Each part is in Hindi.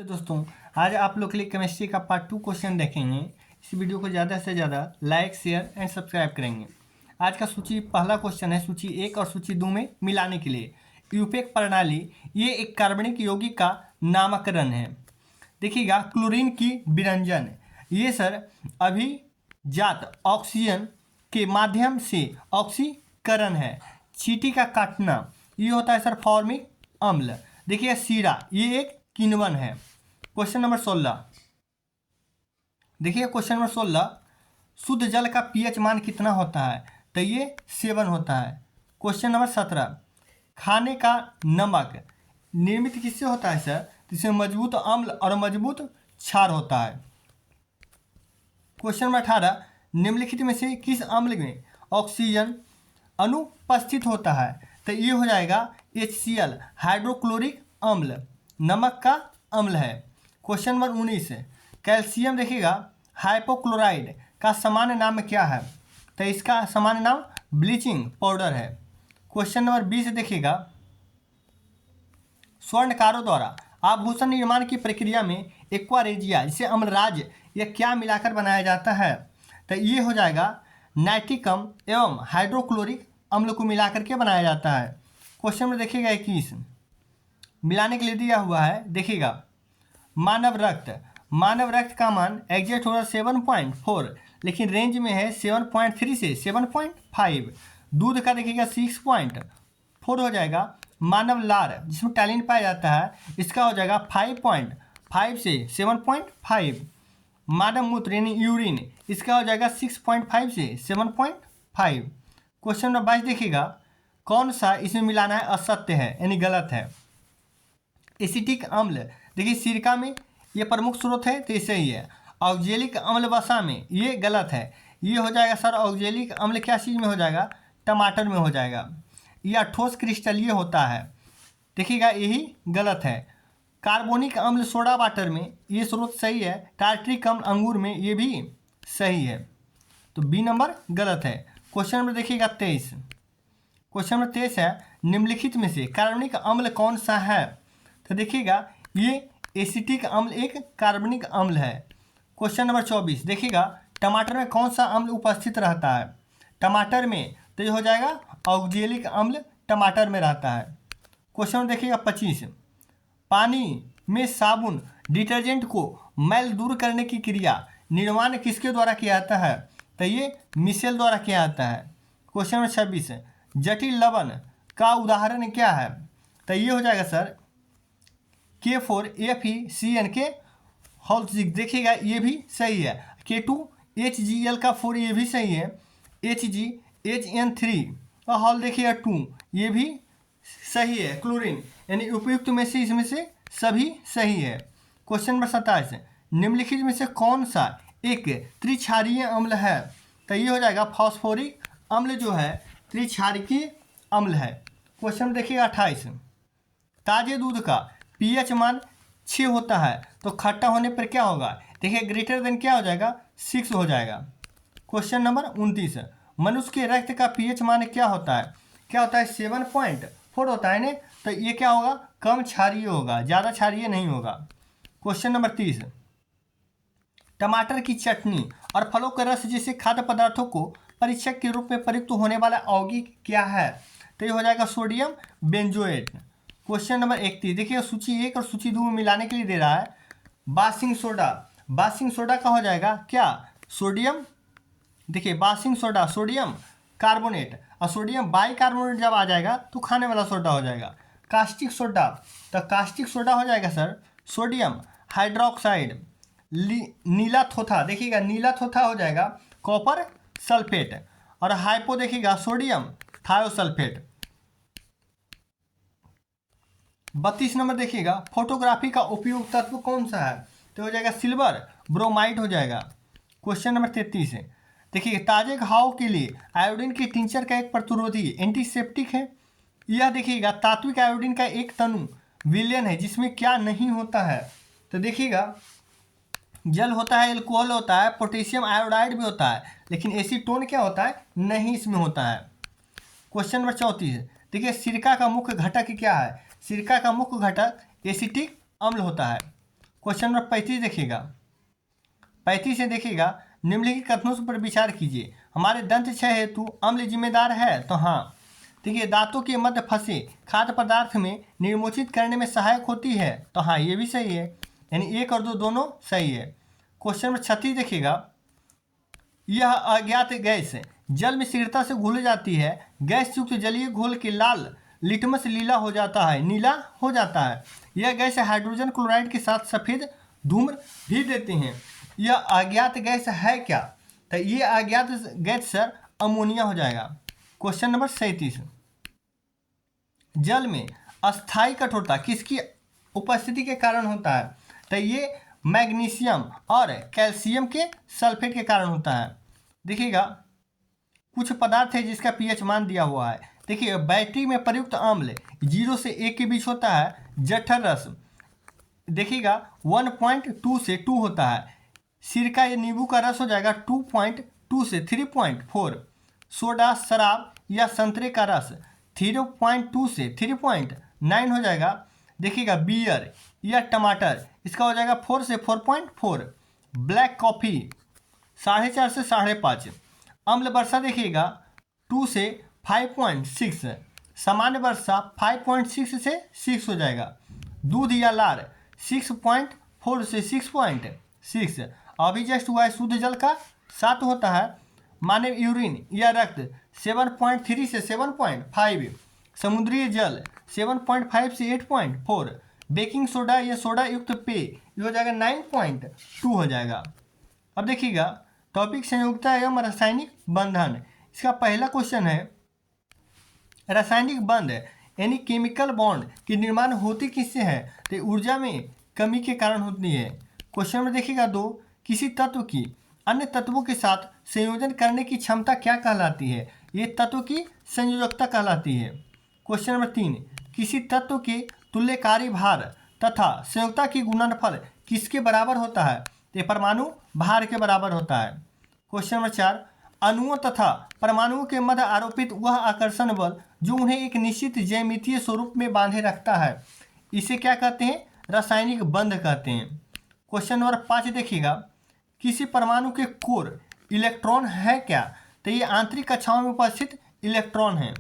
तो दोस्तों आज आप लोग के लिए केमिस्ट्री का पार्ट 2 क्वेश्चन देखेंगे। इस वीडियो को ज़्यादा से ज़्यादा लाइक शेयर एंड सब्सक्राइब करेंगे। आज का पहला क्वेश्चन है सूची 1 और सूची 2 में मिलाने के लिए। यूपेक प्रणाली ये एक कार्बनिक यौगिक का नामकरण है। देखिएगा क्लोरीन की विरंजन ये सर अभिजात ऑक्सीजन के माध्यम से ऑक्सीकरण है। चींटी का काटना ये होता है सर फॉर्मिक अम्ल। देखिए सीरा ये एक किण्वन है। क्वेश्चन नंबर 16 देखिए क्वेश्चन नंबर 16 शुद्ध जल का पीएच मान कितना होता है? तो ये 7 होता है। क्वेश्चन नंबर 17 खाने का नमक निर्मित किससे होता है सर? जिसमें मजबूत अम्ल और मजबूत क्षार होता है। क्वेश्चन नंबर 18 निम्नलिखित में से किस अम्ल में ऑक्सीजन अनुपस्थित होता है? तो ये हो जाएगा HCl हाइड्रोक्लोरिक अम्ल नमक का अम्ल है। क्वेश्चन नंबर 19 कैल्शियम देखिएगा हाइपोक्लोराइड का सामान्य नाम क्या है? तो इसका सामान्य नाम ब्लीचिंग पाउडर है। क्वेश्चन नंबर 20 देखिएगा स्वर्णकारों द्वारा आभूषण निर्माण की प्रक्रिया में एक्वारेजिया जिसे अम्लराज या क्या मिलाकर बनाया जाता है? तो ये हो जाएगा नाइट्रिक अम्ल एवं हाइड्रोक्लोरिक अम्ल को मिलाकर के बनाया जाता है। क्वेश्चन नंबर देखिएगा 21 मिलाने के लिए दिया हुआ है। देखिएगा मानव रक्त का मान एग्जैक्ट होगा 7.4 लेकिन रेंज में है 7.3 से 7.5। दूध का देखिएगा 6.4 हो जाएगा। मानव लार जिसमें टैलिन पाया जाता है इसका हो जाएगा 5.5 से 7.5। मानव मूत्र यानी यूरिन इसका हो जाएगा 6.5 से 7.5। क्वेश्चन नंबर 22 देखिएगा कौन सा इसमें मिलाना है असत्य है यानी गलत है? एसिटिक अम्ल देखिए सिरका में ये प्रमुख स्रोत है तो ये सही है। ऑक्जेलिक अम्ल वसा में ये गलत है। ये हो जाएगा सर ऑक्जेलिक अम्ल क्या चीज़ में हो जाएगा? टमाटर में हो जाएगा। या ठोस क्रिस्टलीय होता है देखिएगा यही गलत है। कार्बोनिक अम्ल सोडा वाटर में ये स्रोत सही है। टार्ट्रिक अम्ल अंगूर में ये भी सही है तो बी नंबर गलत है। क्वेश्चन नंबर देखिएगा 23 क्वेश्चन नंबर 23 है निम्नलिखित में से कार्बनिक अम्ल कौन सा है? तो देखिएगा ये एसिटिक अम्ल एक कार्बनिक अम्ल है। क्वेश्चन नंबर 24 देखिएगा टमाटर में कौन सा अम्ल उपस्थित रहता है? टमाटर में तो ये हो जाएगा ऑक्जेलिक अम्ल टमाटर में रहता है। क्वेश्चन नंबर देखिएगा 25 पानी में साबुन डिटर्जेंट को मैल दूर करने की क्रिया निर्माण किसके द्वारा किया जाता है? तो ये मिशेल द्वारा किया जाता है। क्वेश्चन नंबर 26 जटिल लवण का उदाहरण क्या है? तो ये हो जाएगा सर K4FeCN के होल 6 देखिएगा ये भी सही है। K2HGL का 4 ये भी सही है। HgHN3 और होल देखिएगा 2 ये भी सही है। क्लोरीन यानी उपयुक्त में से इसमें से सभी सही है। क्वेश्चन नंबर 27 निम्नलिखित में से कौन सा एक त्रिक्षारीय अम्ल है? तो ये हो जाएगा फॉस्फोरिक अम्ल जो है त्रिक्षारीय अम्ल है। क्वेश्चन देखिएगा 28 ताजे दूध का पीएच मान 6 होता है तो खट्टा होने पर क्या होगा? देखिए ग्रेटर देन क्या हो जाएगा? 6 हो जाएगा। क्वेश्चन नंबर 29 मनुष्य के रक्त का पीएच मान क्या होता है? क्या होता है? 7.4 होता है ना। तो ये क्या होगा? कम क्षारीय होगा, ज़्यादा क्षारीय नहीं होगा। क्वेश्चन नंबर 30 टमाटर की चटनी और फलों के रस जैसे खाद्य पदार्थों को परीक्षक के रूप में प्रयुक्त होने वाला यौगिक क्या है? तो ये हो जाएगा सोडियम बेंजोएट। क्वेश्चन नंबर 31 देखिए सूची 1 और सूची 2 में मिलाने के लिए दे रहा है बासिंग सोडा का हो जाएगा क्या? सोडियम देखिए बासिंग सोडा सोडियम कार्बोनेट और सोडियम बाइकार्बोनेट जब आ जाएगा तो खाने वाला सोडा हो जाएगा। कास्टिक सोडा तो कास्टिक सोडा हो जाएगा सर सोडियम हाइड्रोक्साइड। नीला थोथा देखिएगा नीला थोथा हो जाएगा कॉपर सल्फेट और हाइपो देखिएगा सोडियम थायोसल्फेट। 32 नंबर देखिएगा फोटोग्राफी का उपयोग तत्व कौन सा है? तो हो जाएगा सिल्वर ब्रोमाइड हो जाएगा। क्वेश्चन नंबर 33 है देखिए ताजे घाव के लिए आयोडीन के टिंचर का एक प्रतिरोधी एंटीसेप्टिक है। यह देखिएगा तात्विक आयोडीन का एक तनु विलयन है जिसमें क्या नहीं होता है? तो देखिएगा जल होता है, एल्कोहल होता है, पोटेशियम आयोडाइड भी होता है लेकिन एसीटोन क्या होता है? नहीं इसमें होता है। क्वेश्चन नंबर 34 देखिए सिरका का मुख्य घटक क्या है? सिरका का मुख्य घटक एसिटिक अम्ल होता है। क्वेश्चन नंबर 35 देखिएगा। 35 से देखिएगा, निम्नलिखित कथनों पर विचार कीजिए। हमारे दंत क्षय हेतु अम्ल जिम्मेदार है, तो हाँ। देखिए, दांतों के मध्य फंसे खाद्य पदार्थ में निर्मोचित करने में सहायक होती है, तो हाँ ये भी सही है, यानी 1 और 2 दोनों सही है। क्वेश्चन नंबर 36 देखिएगा, यह अज्ञात गैस जल में शीघ्रता से घुल जाती है। गैस युक्त जलीय घोल के लाल लिटमस नीला हो जाता है। यह गैस हाइड्रोजन क्लोराइड के साथ सफ़ेद धूम्र भी देते हैं। यह अज्ञात गैस है क्या? तो ये अज्ञात गैस सर अमोनिया हो जाएगा। क्वेश्चन नंबर 37, जल में अस्थायी कठोरता किसकी उपस्थिति के कारण होता है? तो ये मैग्नीशियम और कैल्शियम के सल्फेट के कारण होता है। देखिएगा, कुछ पदार्थ है जिसका पीएच मान दिया हुआ है। देखिए, बैटरी में प्रयुक्त अम्ल 0 से 1 के बीच होता है। जठर रस देखिएगा 1.2 से 2 होता है। सिरका या नींबू का रस हो जाएगा 2.2 से 3.4। सोडा शराब या संतरे का रस 0.2 से 3.9 हो जाएगा। देखिएगा, बियर या टमाटर इसका हो जाएगा 4 से 4.4। ब्लैक कॉफ़ी 4.5 से 5.5। अम्ल वर्षा देखिएगा 2 से 5.6। सामान्य वर्षा 5.6 से 6 हो जाएगा। दूध या लार 6.4 से 6.6। अभी जस्ट हुआ है शुद्ध जल का 7 होता है। मानव यूरिन या रक्त 7.3 से 7.5। समुद्री जल 7.5 से 8.4। बेकिंग सोडा या सोडा युक्त पेय ये हो जाएगा 9.2 हो जाएगा। अब देखिएगा, टॉपिक संयोजकता एवं रासायनिक बंधन। इसका पहला क्वेश्चन है, रासायनिक बंध यानी केमिकल बॉन्ड की निर्माण होती किससे है? तो ऊर्जा में कमी के कारण होती है। क्वेश्चन में देखिएगा 2, किसी तत्व की अन्य तत्वों के साथ संयोजन करने की क्षमता क्या कहलाती है? ये तत्व की संयोजकता कहलाती है। क्वेश्चन नंबर 3, किसी तत्व के तुल्यकारी भार तथा संयोजकता की गुणनफल किसके बराबर होता है? ये परमाणु भार के बराबर होता है। क्वेश्चन नंबर 4, अणुओं तथा परमाणुओं के मध्य आरोपित वह आकर्षण बल जो उन्हें एक निश्चित ज्यामितीय स्वरूप में बांधे रखता है, इसे क्या कहते हैं? रासायनिक बंध कहते हैं। क्वेश्चन नंबर 5 देखिएगा, किसी परमाणु के कोर इलेक्ट्रॉन है क्या? तो ये आंतरिक कक्षाओं में उपस्थित इलेक्ट्रॉन है।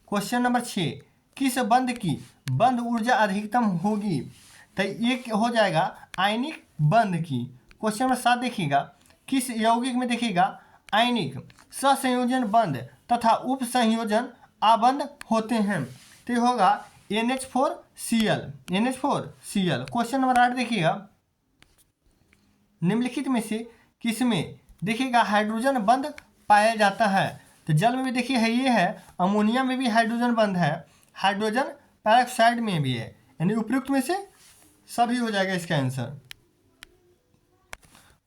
क्वेश्चन नंबर 6, किस बंध की बंध ऊर्जा अधिकतम होगी? तो ये हो जाएगा आयनिक बंध की। क्वेश्चन नंबर 7 देखिएगा, किस यौगिक में देखिएगा आयनिक सहसंयोजन बंध तथा उप संयोजन आबंध होते हैं? तो ये होगा NH4Cl। क्वेश्चन नंबर 8 देखिएगा, निम्नलिखित में से किसमें देखिएगा हाइड्रोजन बंध पाया जाता है? तो जल में भी देखिए है, ये है। अमोनिया में भी हाइड्रोजन बंध है, हाइड्रोजन पेरोक्साइड में भी है, यानी उपयुक्त में से सभी हो जाएगा इसका आंसर।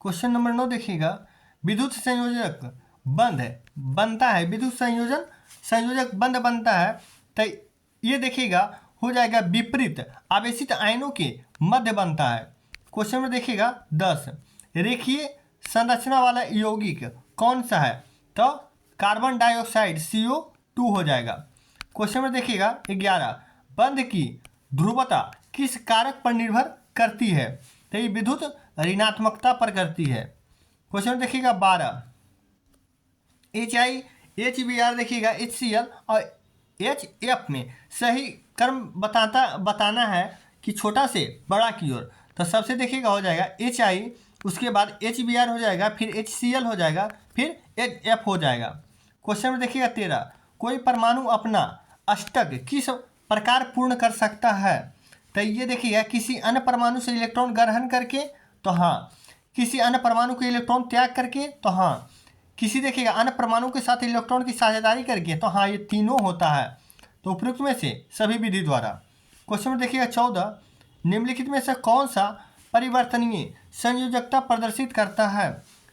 क्वेश्चन नंबर 9 देखिएगा, विद्युत संयोजक बंध बनता है, विद्युत संयोजक बंध बनता है। तो ये देखिएगा हो जाएगा विपरीत आवेशित आयनों के मध्य बनता है। क्वेश्चन में देखिएगा 10, रेखीय संरचना वाला यौगिक कौन सा है? तो कार्बन डाइऑक्साइड CO2 हो जाएगा। क्वेश्चन में देखिएगा 11, बंध की ध्रुवता किस कारक पर निर्भर करती है? तो ये विद्युत ऋणात्मकता पर करती है। क्वेश्चन में देखिएगा 12, HI HBr देखिएगा HCl और HF में सही क्रम बताना है कि छोटा से बड़ा की ओर। तो सबसे देखिएगा हो जाएगा HI, उसके बाद HBr हो जाएगा, फिर HCl हो जाएगा, फिर HF हो जाएगा। क्वेश्चन में देखिएगा 13, कोई परमाणु अपना अष्टक किस प्रकार पूर्ण कर सकता है? तो ये देखिएगा किसी अन्य परमाणु से इलेक्ट्रॉन ग्रहण करके, तो हाँ। किसी अन्य परमाणु के इलेक्ट्रॉन त्याग करके, तो हाँ। किसी देखिएगा अन्य परमाणु के साथ इलेक्ट्रॉन की साझेदारी करके, तो हाँ ये तीनों होता है। तो उपयुक्त में से सभी विधि द्वारा। क्वेश्चन में देखिएगा 14, निम्नलिखित में से कौन सा परिवर्तनीय संयोजकता प्रदर्शित करता है?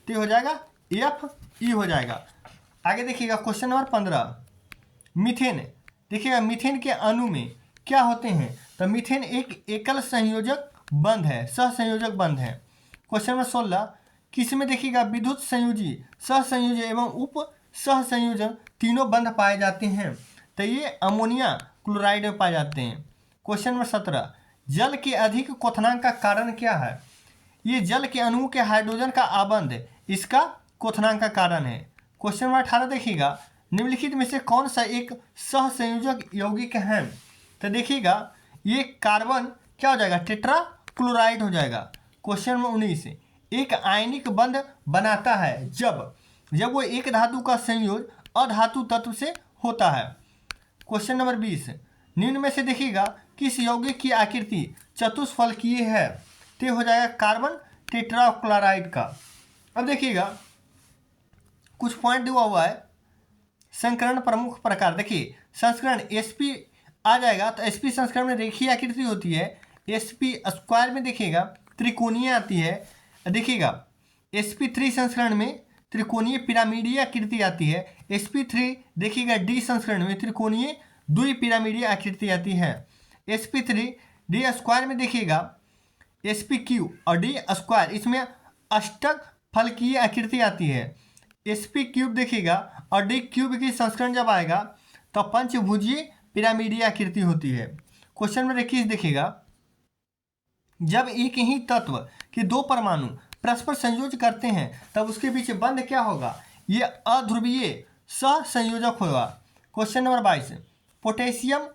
तो हो जाएगा FE हो जाएगा। आगे देखिएगा क्वेश्चन नंबर 15, मीथेन देखिएगा, मीथेन के अणु में क्या होते हैं? तो मीथेन एक एकल संयोजक बंध है, सहसंयोजक बंध है। क्वेश्चन नंबर 16, किसमें देखिएगा विद्युत संयोजी, सहसंयोजी एवं उप सहसंयोजन तीनों बंध पाए जाते हैं? तो ये अमोनिया क्लोराइड में पाए जाते हैं। क्वेश्चन नंबर 17, जल के अधिक क्वथनांक का कारण क्या है? ये जल के अणुओं के हाइड्रोजन का आबंध इसका क्वथनांक का कारण है। क्वेश्चन नंबर 18 देखिएगा, निम्नलिखित में से कौन सा एक सहसंयोजक यौगिक है? तो देखिएगा ये कार्बन क्या हो जाएगा? टेट्रा क्लोराइड हो जाएगा। क्वेश्चन नंबर 19, एक आयनिक बंध बनाता है जब वो एक धातु का संयोज अधातु तत्व से होता है। क्वेश्चन नंबर 20, निम्न में से देखिएगा किस यौगिक की आकृति चतुष्फलकीय है? तो हो जाएगा कार्बन टेट्राक्लोराइड का। अब देखिएगा कुछ पॉइंट दिया हुआ है। संस्करण प्रमुख प्रकार, देखिए संस्करण sp आ जाएगा तो sp संस्करण में रेखीय आकृति होती है। sp स्क्वायर में देखिएगा त्रिकोणीय आती है। देखिएगा sp3 संस्करण में त्रिकोणीय पिरामिडीय आकृति आती है। sp3 देखिएगा d संस्करण में त्रिकोणीय द्विपिरामिडीय आकृति आती है। sp3 d स्क्वायर में देखिएगा sp3 और d स्क्वायर इसमें अष्टक फलकीय आकृति आती है। sp3 देखिएगा और d3 की संस्करण जब आएगा तो पंचभुजीय पिरामिडीय आकृति होती है। क्वेश्चन नंबर 21 देखिएगा, जब एक ही तत्व के दो परमाणु परस्पर संयोज करते हैं तब उसके बीच बंध क्या होगा? ये अध्रुवीय सहसंयोजक होगा। क्वेश्चन नंबर 22, पोटेशियम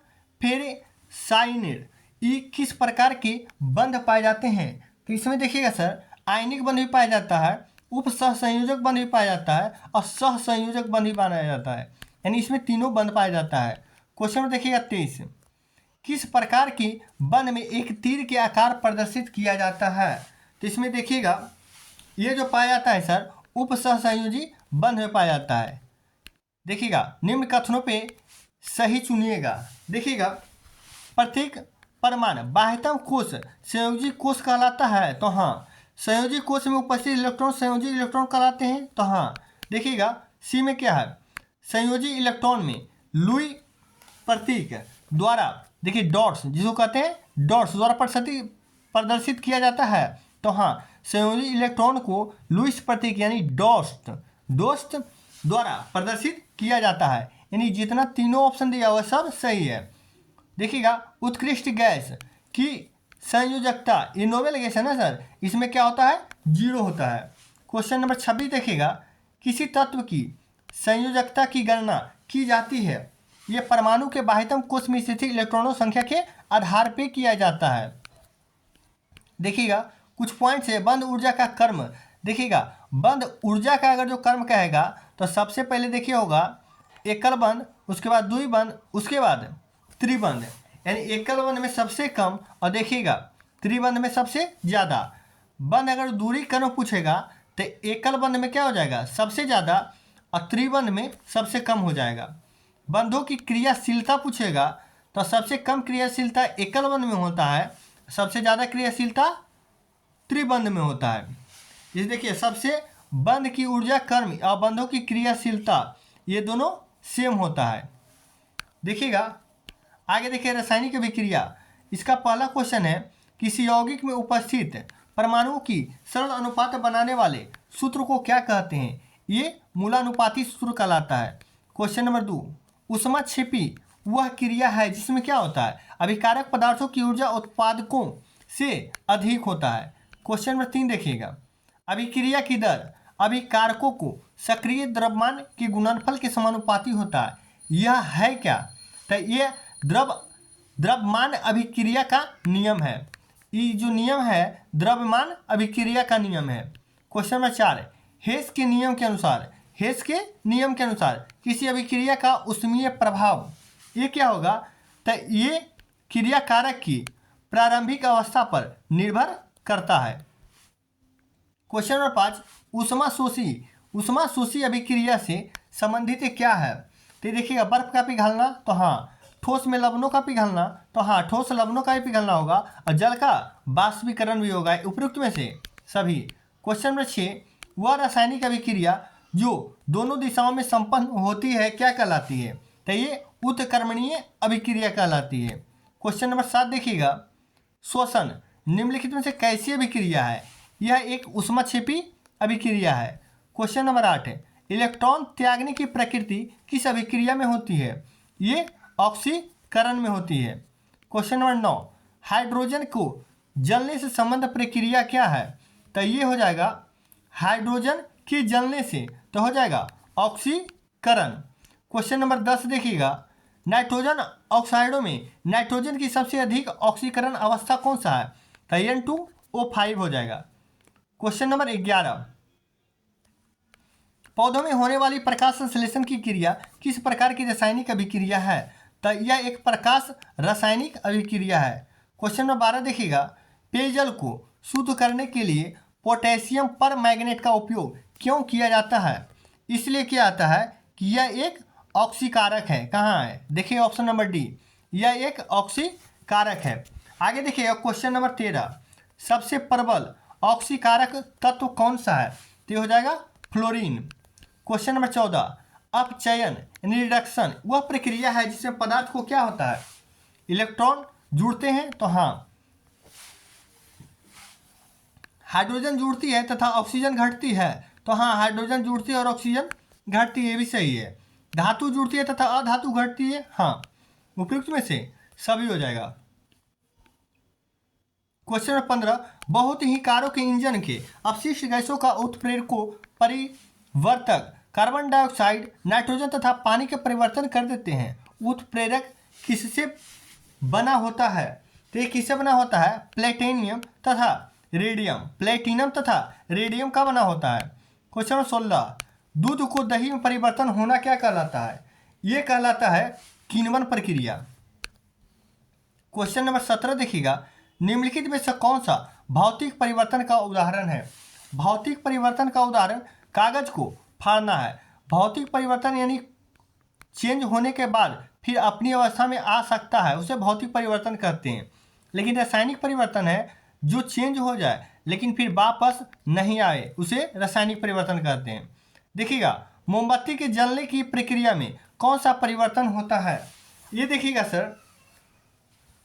फेरेसाइनेट ये किस प्रकार के बंध पाए जाते हैं? तो इसमें देखिएगा सर आयनिक बंध भी पाया जाता है, उप सहसंयोजक बंध भी पाया जाता है और सहसंयोजक बंध भी पाया जाता है, यानी इसमें तीनों बंध पाया जाता है। क्वेश्चन नंबर देखिएगा 23, किस प्रकार की बंध में एक तीर के आकार प्रदर्शित किया जाता है? तो इसमें देखिएगा ये जो पाया जाता है सर उप सहसंयोजी बंध में पाया जाता है। देखिएगा निम्न कथनों पे सही चुनिएगा। देखिएगा प्रत्येक परमाणु बाह्यतम कोश संयोजी कोश कहलाता है, तो हाँ। संयोजी कोश में उपस्थित इलेक्ट्रॉन संयोजी इलेक्ट्रॉन कहलाते हैं, तो हाँ। देखिएगा सी में क्या है? संयोजी इलेक्ट्रॉन में लुई प्रतीक द्वारा देखिए डॉट्स जिसको कहते हैं डॉट्स द्वारा प्रदर्शित किया जाता है, तो हाँ संयोजी इलेक्ट्रॉन को लुईस प्रतीक यानी डोस्ट द्वारा प्रदर्शित किया जाता है। यानी जितना तीनों ऑप्शन दिया हुआ सब सही है। देखिएगा उत्कृष्ट गैस की संयोजकता, ये नोबेल गैस है ना सर, इसमें क्या होता है? 0 होता है। क्वेश्चन नंबर 26 देखिएगा, किसी तत्व की संयोजकता की गणना की जाती है? ये परमाणु के बाह्यतम कोश में स्थित इलेक्ट्रॉनों संख्या के आधार पर किया जाता है। देखिएगा कुछ पॉइंट्स है। बंध ऊर्जा का कर्म, देखिएगा बंध ऊर्जा का अगर जो कर्म कहेगा तो सबसे पहले देखिए होगा एकल बंध, उसके बाद द्विबंध, उसके बाद त्रिबंध। यानी एकल बंध में सबसे कम और देखिएगा त्रिबंध में सबसे ज़्यादा। बंध अगर दूरी कर्म पूछेगा तो एकल बंध में क्या हो जाएगा? सबसे ज़्यादा, और त्रिबंध में सबसे कम हो जाएगा। बंधों की क्रियाशीलता पूछेगा तो सबसे कम क्रियाशीलता एकल बंध में होता है, सबसे ज़्यादा क्रियाशीलता त्रिबंध में होता है। इस देखिए सबसे बंध की ऊर्जा कर्म और बंधों की क्रियाशीलता ये दोनों सेम होता है। देखिएगा आगे देखिए रासायनिक अभिक्रिया। इसका पहला क्वेश्चन है, किसी यौगिक में उपस्थित परमाणुओं की सरल अनुपात बनाने वाले सूत्र को क्या कहते हैं? ये मूलानुपाती सूत्र कहलाता है। क्वेश्चन नंबर 2, ऊष्माक्षेपी वह क्रिया है जिसमें क्या होता है? अभिकारक पदार्थों की ऊर्जा उत्पादकों से अधिक होता है। क्वेश्चन नंबर 3 देखिएगा, अभिक्रिया की दर अभिकारकों को सक्रिय द्रव्यमान के गुणनफल के समानुपाती होता है, यह है क्या? तो ये द्रव्यमान अभिक्रिया का नियम है। ये जो नियम है द्रव्यमान अभिक्रिया का नियम है। क्वेश्चन नंबर 4, हेस के नियम के अनुसार किसी अभिक्रिया का ऊष्मीय प्रभाव ये क्या होगा? तो ये क्रिया कारक की प्रारंभिक अवस्था पर निर्भर करता है। क्वेश्चन नंबर 5, ऊष्मा शोषी अभिक्रिया से संबंधित क्या है? तो देखिएगा बर्फ का पिघलना, तो हाँ। ठोस में लवणों का पिघलना, तो हाँ ठोस लवणों का ही पिघलना होगा, और जल का बाष्पीकरण भी होगा, उपयुक्त में से सभी। क्वेश्चन नंबर 6, वह रासायनिक अभिक्रिया जो दोनों दिशाओं में संपन्न होती है क्या कहलाती है? तो ये उत्क्रमणीय अभिक्रिया कहलाती है। क्वेश्चन नंबर 7 देखिएगा, श्वसन निम्नलिखित में से कैसी अभिक्रिया है? यह एक ऊष्माक्षेपी अभिक्रिया है। क्वेश्चन नंबर 8, इलेक्ट्रॉन त्यागने की प्रकृति किस अभिक्रिया में होती है? ये ऑक्सीकरण में होती है। क्वेश्चन नंबर 9, हाइड्रोजन को जलने से संबंध प्रक्रिया क्या है? तो ये हो जाएगा हाइड्रोजन के जलने से, तो हो जाएगा ऑक्सीकरण। क्वेश्चन नंबर 10 देखिएगा, नाइट्रोजन ऑक्साइडों में नाइट्रोजन की सबसे अधिक ऑक्सीकरण अवस्था कौन सा है? तो N2O5 हो जाएगा। क्वेश्चन नंबर 11, पौधों में होने वाली प्रकाश संश्लेषण की क्रिया किस प्रकार की रासायनिक अभिक्रिया है? तो यह एक प्रकाश रासायनिक अभिक्रिया है। क्वेश्चन नंबर 12 देखिएगा, पेयजल को शुद्ध करने के लिए पोटेशियम परमैंगनेट का उपयोग क्यों किया जाता है? इसलिए किया जाता है कि यह एक ऑक्सीकारक है। कहाँ है? देखिए ऑप्शन नंबर डी, यह एक ऑक्सीकारक है। आगे देखिए क्वेश्चन नंबर 13, सबसे प्रबल ऑक्सीकारक तत्व कौन सा है? तो हो जाएगा फ्लोरीन। क्वेश्चन नंबर 14, अपचयन यानी रिडक्शन वह प्रक्रिया है जिसमें पदार्थ को क्या होता है? इलेक्ट्रॉन जुड़ते हैं, तो हाँ हाइड्रोजन जुड़ती है तथा ऑक्सीजन घटती है, तो हाँ हाइड्रोजन जुड़ती है और ऑक्सीजन घटती है, ये भी सही है। धातु जुड़ती है तथा अधातु घटती है, हाँ उपयुक्त में से सभी हो जाएगा। क्वेश्चन नंबर 15, बहुत ही कारों के इंजन के अपशिष्ट गैसों का उत्प्रेरकों परिवर्तक कार्बन डाइऑक्साइड, नाइट्रोजन तथा पानी के परिवर्तन कर देते हैं। उत्प्रेरक किससे बना होता है? तो ये किससे बना होता है? प्लेटिनियम तथा रेडियम, प्लेटिनम तथा रेडियम का बना होता है। क्वेश्चन नंबर 16, दूध को दही में परिवर्तन होना क्या कहलाता है? ये कहलाता है किण्वन प्रक्रिया। क्वेश्चन नंबर 17 देखिएगा, निम्नलिखित में से कौन सा भौतिक परिवर्तन का उदाहरण है? भौतिक परिवर्तन का उदाहरण कागज को फाड़ना है। भौतिक परिवर्तन यानी चेंज होने के बाद फिर अपनी अवस्था में आ सकता है, उसे भौतिक परिवर्तन कहते हैं। लेकिन रासायनिक परिवर्तन है जो चेंज हो जाए लेकिन फिर वापस नहीं आए, उसे रासायनिक परिवर्तन कहते हैं। देखिएगा, मोमबत्ती के जलने की प्रक्रिया में कौन सा परिवर्तन होता है? ये देखिएगा सर,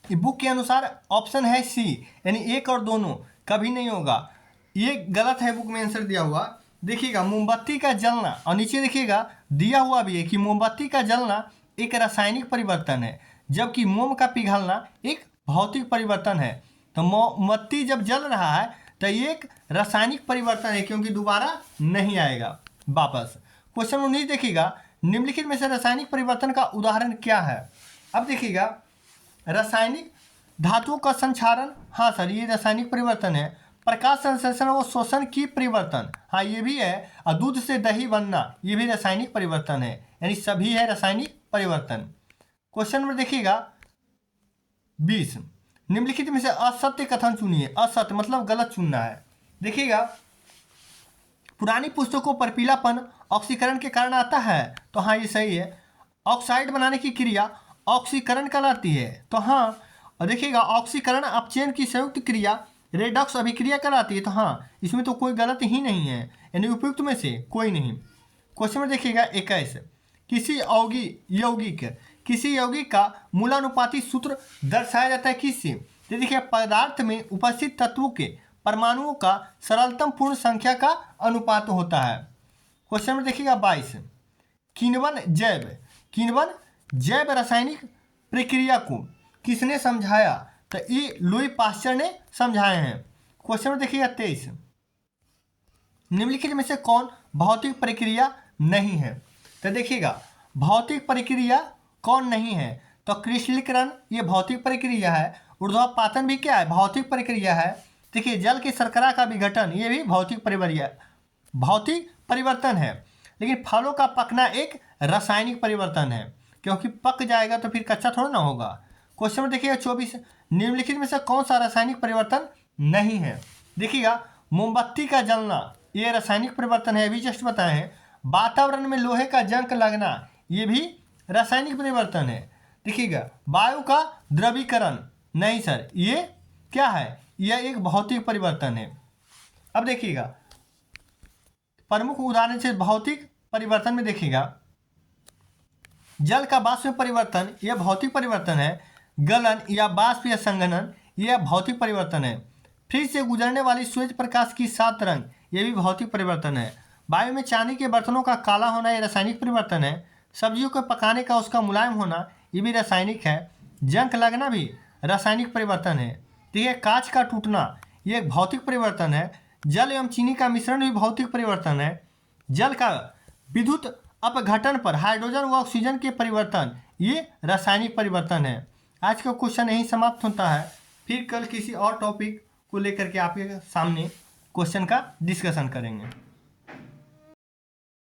बुक के अनुसार ऑप्शन है सी, यानी एक और दोनों कभी नहीं होगा, ये गलत है। बुक में आंसर दिया हुआ देखिएगा, मोमबत्ती का जलना, और नीचे देखिएगा दिया हुआ भी है कि मोमबत्ती का जलना एक रासायनिक परिवर्तन है, जबकि मोम का पिघलना एक भौतिक परिवर्तन है। तो मोमबत्ती जब जल रहा है तो ये एक रासायनिक परिवर्तन है, क्योंकि दोबारा नहीं आएगा वापस। क्वेश्चन 19 देखिएगा, निम्नलिखित में से रासायनिक परिवर्तन का उदाहरण क्या है? अब देखिएगा, रासायनिक धातुओं का संक्षारण, हाँ सर ये रासायनिक परिवर्तन है। प्रकाश संश्लेषण व शोषण की परिवर्तन, हाँ ये भी है। और दूध से दही बनना, ये भी रासायनिक परिवर्तन है, यानी सभी है रासायनिक परिवर्तन। क्वेश्चन नंबर देखिएगा 20, निम्नलिखित में से असत्य कथन चुनिए। असत्य मतलब गलत चुनना है। देखिएगा, पुरानी पुस्तकों पर पीलापन ऑक्सीकरण के कारण आता है, तो हाँ ये सही है। ऑक्साइड बनाने की क्रिया ऑक्सीकरण कहलाती है, तो हाँ। और देखिएगा, ऑक्सीकरण अपचयन की संयुक्त क्रिया रेडॉक्स अभिक्रिया कहलाती है, तो हाँ इसमें तो कोई गलत ही नहीं है, यानी उपयुक्त में से कोई नहीं। क्वेश्चन में देखिएगा 21, किसी यौगिक का मूलानुपाती सूत्र दर्शाया जाता है किससे? तो देखिए, पदार्थ में उपस्थित तत्वों के परमाणुओं का सरलतम पूर्ण संख्या का अनुपात होता है। क्वेश्चन में देखिएगा 22, किण्वन जैव रासायनिक प्रक्रिया को किसने समझाया? तो ये लुई पास्चर ने समझाए हैं। क्वेश्चन में देखिएगा 23, निम्नलिखित में से कौन भौतिक प्रक्रिया नहीं है? तो देखिएगा, भौतिक प्रक्रिया कौन नहीं है? तो क्रिस्टलीकरण ये भौतिक प्रक्रिया है। ऊर्ध्वपातन भी क्या है? भौतिक प्रक्रिया है। देखिए, जल के शर्करा का विघटन ये भी भौतिक परिवर्तन है। लेकिन फलों का पकना एक रासायनिक परिवर्तन है, क्योंकि पक जाएगा तो फिर कच्चा थोड़ा ना होगा। क्वेश्चन में देखिएगा 24, निम्नलिखित में से कौन सा रासायनिक परिवर्तन नहीं है? देखिएगा, मोमबत्ती का जलना ये रासायनिक परिवर्तन है, अभी जस्ट बताए हैं। वातावरण में लोहे का जंग लगना ये भी रासायनिक परिवर्तन है। देखिएगा, वायु का द्रवीकरण नहीं सर, ये क्या है? यह एक भौतिक परिवर्तन है। अब देखिएगा, प्रमुख उदाहरण से भौतिक परिवर्तन में देखिएगा, जल का वाष्प में परिवर्तन यह भौतिक परिवर्तन है। गलन या वाष्प या संघनन यह भौतिक परिवर्तन है। फ्रिज से गुजरने वाली सूर्य प्रकाश की 7 रंग यह भी भौतिक परिवर्तन है। वायु में चांदी के बर्तनों का काला होना यह रासायनिक परिवर्तन है। सब्जियों को पकाने का उसका मुलायम होना ये भी रासायनिक है। जंग लगना भी रासायनिक परिवर्तन है। ठीक है, कांच का टूटना ये एक भौतिक परिवर्तन है। जल एवं चीनी का मिश्रण भी भौतिक परिवर्तन है। जल का विद्युत अपघटन पर हाइड्रोजन व ऑक्सीजन के परिवर्तन ये रासायनिक परिवर्तन है। आज का क्वेश्चन यही समाप्त होता है। फिर कल किसी और टॉपिक को लेकर के आपके सामने क्वेश्चन का डिस्कशन करेंगे।